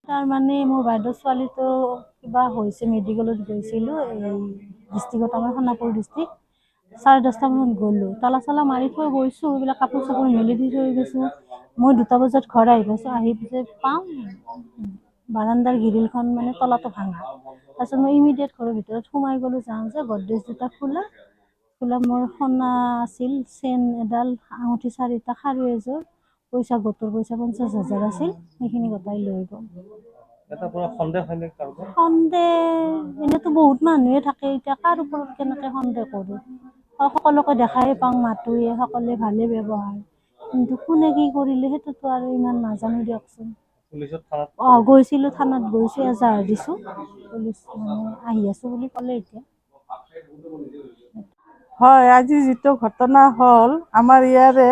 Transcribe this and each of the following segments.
তাৰ মানে মোৰ বাইদেউ ছোৱালীটো কিবা হৈছে, মেডিকেলত গৈছিলোঁ, এই ডিষ্ট্ৰিক্টত, আমাৰ সোণাপুৰ ডিষ্ট্ৰিক্ট। 10:30 মানত গ'লোঁ, তালা চালা মাৰি থৈ গৈছোঁ, এইবিলাক কাপোৰ চাপোৰ মেলি দি থৈ গৈছোঁ। মই 2টা বজাত ঘৰ আহি পাইছোঁ, আহি পিছত পাওঁ বাৰাণ্ডাৰ গ্ৰিলখন মানে তলাটো ভাঙা। তাৰপিছত মই ইমিডিয়েট ঘৰৰ ভিতৰত সোমাই গ'লোঁ, যাওঁ যে গড্ৰেজ দুটা খোলা মোৰ সোণা আছিল, চেইন এডাল, আঙুঠি 4টা, খাৰু এযোৰ, পইচা গোটৰ পইচা 50,000 আছিল, সেইখিনি গোটাই লৈ গ'ল। সন্দেহ এনেতো বহুত মানুহে থাকে, এতিয়া কাৰ ওপৰত কেনেকে সন্দেহ কৰোঁ? সকলোকে দেখাই পাওঁ, মাতোয়ে, সকলোৱে ভালে ব্যৱহাৰ, কিন্তু কোনে কি কৰিলে সেইটোতো আৰু ইমান নাজানো দিয়কচোন। গৈছিলোঁ, থানাত গৈছোঁ, এজাহাৰ দিছোঁ, পুলিচ মানে আহি আছোঁ বুলি ক'লে এতিয়া। হয়, আজি যিটো ঘটনা হ'ল আমাৰ ইয়াৰে,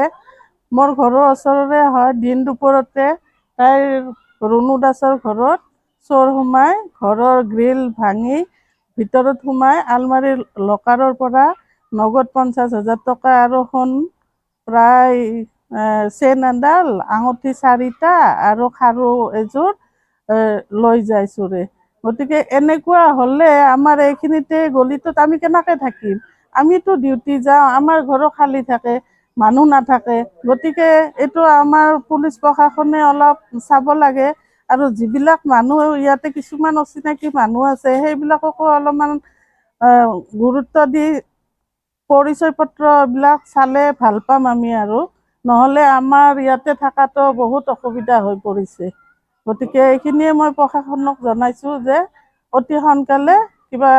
মোৰ ঘৰৰ ওচৰৰে হয়। দিন দুপৰতে তাইৰ ৰুণু দাসৰ ঘৰত চোৰ সোমাই ঘৰৰ গ্ৰিল ভাঙি ভিতৰত সোমাই আলমাৰীৰ লকাৰৰ পৰা নগদ 50,000 টকা আৰু সোণ প্ৰায় চেইন এডাল, আঙুঠি 4টা আৰু খাৰু এযোৰ লৈ যায় চোৰে। গতিকে এনেকুৱা হ'লে আমাৰ এইখিনিতে গলিটোত আমি কেনেকৈ থাকিম? আমিতো ডিউটি যাওঁ, আমাৰ ঘৰো খালী থাকে, মানুহ নাথাকে। গতিকে এইটো আমাৰ পুলিচ প্ৰশাসনে অলপ চাব লাগে, আৰু যিবিলাক মানুহ ইয়াতে কিছুমান অচিনাকি মানুহ আছে, সেইবিলাককো অলপমান গুৰুত্ব দি পৰিচয় পত্ৰবিলাক চালে ভাল পাম আমি, আৰু নহ'লে আমাৰ ইয়াতে থকাটো বহুত অসুবিধা হৈ পৰিছে। গতিকে এইখিনিয়ে মই প্ৰশাসনক জনাইছোঁ যে অতি সোনকালে কিবা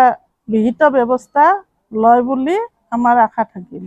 বিহিত ব্যৱস্থা লয় বুলি আমাৰ আশা থাকিল।